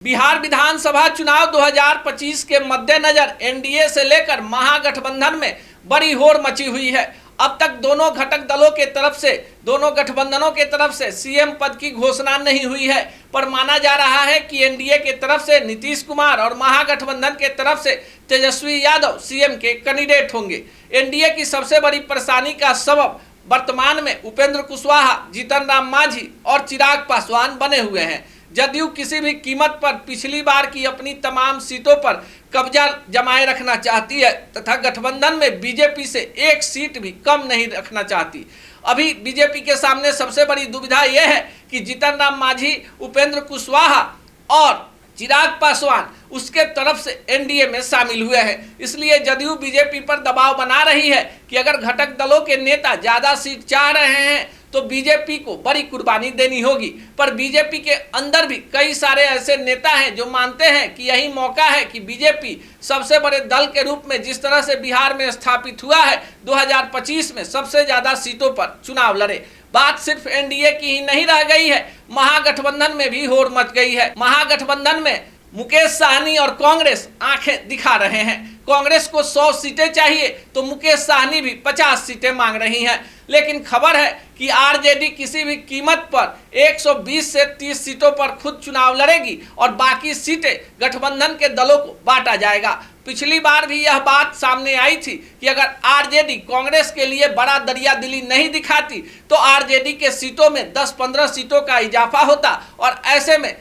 बिहार विधानसभा चुनाव 2025 के मद्देनजर एनडीए से लेकर महागठबंधन में बड़ी होड़ मची हुई है। अब तक दोनों घटक दलों के तरफ से, दोनों गठबंधनों के तरफ से सीएम पद की घोषणा नहीं हुई है, पर माना जा रहा है कि एनडीए के तरफ से नीतीश कुमार और महागठबंधन के तरफ से तेजस्वी यादव सीएम के कैंडिडेट होंगे। एनडीए की सबसे बड़ी परेशानी का सबब वर्तमान में उपेंद्र कुशवाहा, जीतन राम मांझी और चिराग पासवान बने हुए हैं। जदयू किसी भी कीमत पर पिछली बार की अपनी तमाम सीटों पर कब्जा जमाए रखना चाहती है तथा गठबंधन में बीजेपी से एक सीट भी कम नहीं रखना चाहती। अभी बीजेपी के सामने सबसे बड़ी दुविधा यह है कि जीतन राम मांझी, उपेंद्र कुशवाहा और चिराग पासवान उसके तरफ से एनडीए में शामिल हुए हैं। इसलिए जदयू बीजेपी पर दबाव बना रही है कि अगर घटक दलों के नेता ज़्यादा सीट चाह रहे हैं तो बीजेपी को बड़ी कुर्बानी देनी होगी। पर बीजेपी के अंदर भी कई सारे ऐसे नेता हैं जो मानते हैं कि यही मौका है कि बीजेपी सबसे बड़े दल के रूप में जिस तरह से बिहार में स्थापित हुआ है 2025 में सबसे ज़्यादा सीटों पर चुनाव लड़े। बात सिर्फ एनडीए की ही नहीं रह गई है, महागठबंधन में भी होड़ मच गई है। महागठबंधन में मुकेश साहनी और कांग्रेस आंखें दिखा रहे हैं। कांग्रेस को 100 सीटें चाहिए तो मुकेश साहनी भी 50 सीटें मांग रही हैं। लेकिन खबर है कि आरजेडी किसी भी कीमत पर 120 से 30 सीटों पर खुद चुनाव लड़ेगी और बाकी सीटें गठबंधन के दलों को बांटा जाएगा। पिछली बार भी यह बात सामने आई थी कि अगर आरजेडी कांग्रेस के लिए बड़ा दरिया दिली नहीं दिखाती तो आरजेडी के सीटों में 10-15 सीटों का इजाफा होता और ऐसे में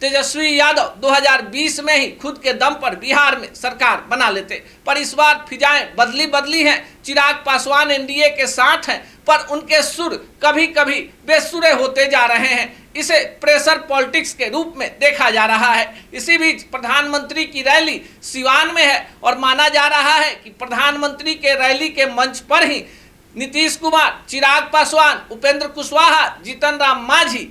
तेजस्वी यादव 2020 में ही खुद के दम पर बिहार में सरकार बना लेते। पर इस बार फिजाएं बदली हैं। चिराग पासवान एनडीए के साथ हैं, पर उनके सुर कभी कभी बेसुरे होते जा रहे हैं। इसे प्रेशर पॉलिटिक्स के रूप में देखा जा रहा है। इसी बीच प्रधानमंत्री की रैली सिवान में है और माना जा रहा है कि प्रधानमंत्री के रैली के मंच पर ही नीतीश कुमार, चिराग पासवान, उपेंद्र कुशवाहा, जीतन राम मांझी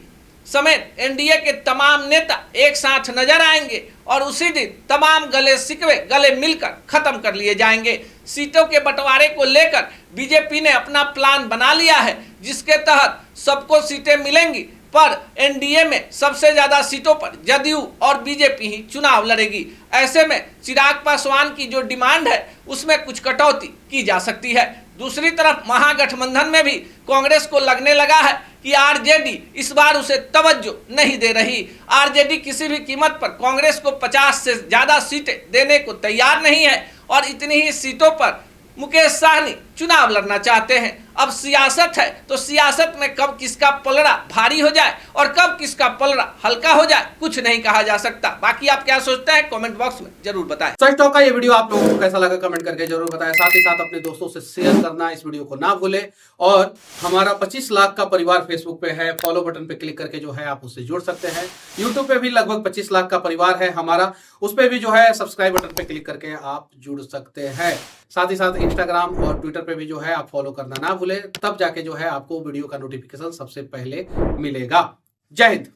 समेत एनडीए के तमाम नेता एक साथ नजर आएंगे और उसी दिन तमाम गले मिलकर खत्म कर लिए जाएंगे। सीटों के बंटवारे को लेकर बीजेपी ने अपना प्लान बना लिया है, जिसके तहत सबको सीटें मिलेंगी, पर एनडीए में सबसे ज्यादा सीटों पर जदयू और बीजेपी ही चुनाव लड़ेगी। ऐसे में चिराग पासवान की जो डिमांड है उसमें कुछ कटौती की जा सकती है। दूसरी तरफ महागठबंधन में भी कांग्रेस को लगने लगा है कि आरजेडी इस बार उसे तवज्जो नहीं दे रही। आरजेडी किसी भी कीमत पर कांग्रेस को 50 से ज़्यादा सीटें देने को तैयार नहीं है और इतनी ही सीटों पर मुकेश साहनी चुनाव लड़ना चाहते हैं। अब सियासत है तो सियासत में कब किसका पलड़ा भारी हो जाए और कब किसका पलड़ा हल्का हो जाए कुछ नहीं कहा जा सकता। बाकी आप क्या सोचते हैं कमेंट बॉक्स में जरूर बताएं। सच टॉक का ये वीडियो आप लोगों को कैसा लगा कमेंट करके जरूर बताएं। साथ ही साथ अपने दोस्तों से शेयर करना इस वीडियो को ना भूलें और हमारा 25 लाख का परिवार फेसबुक पे है, फॉलो बटन पे क्लिक करके जो है आप उससे जुड़ सकते हैं। यूट्यूब पे भी लगभग 25 लाख का परिवार है हमारा, उस पे भी जो है सब्सक्राइब बटन पे क्लिक करके आप जुड़ सकते हैं। साथ ही साथ इंस्टाग्राम और ट्विटर पे भी जो है आप फॉलो करना ना भूलें, तब जाके जो है आपको वीडियो का नोटिफिकेशन सबसे पहले मिलेगा। जय हिंद।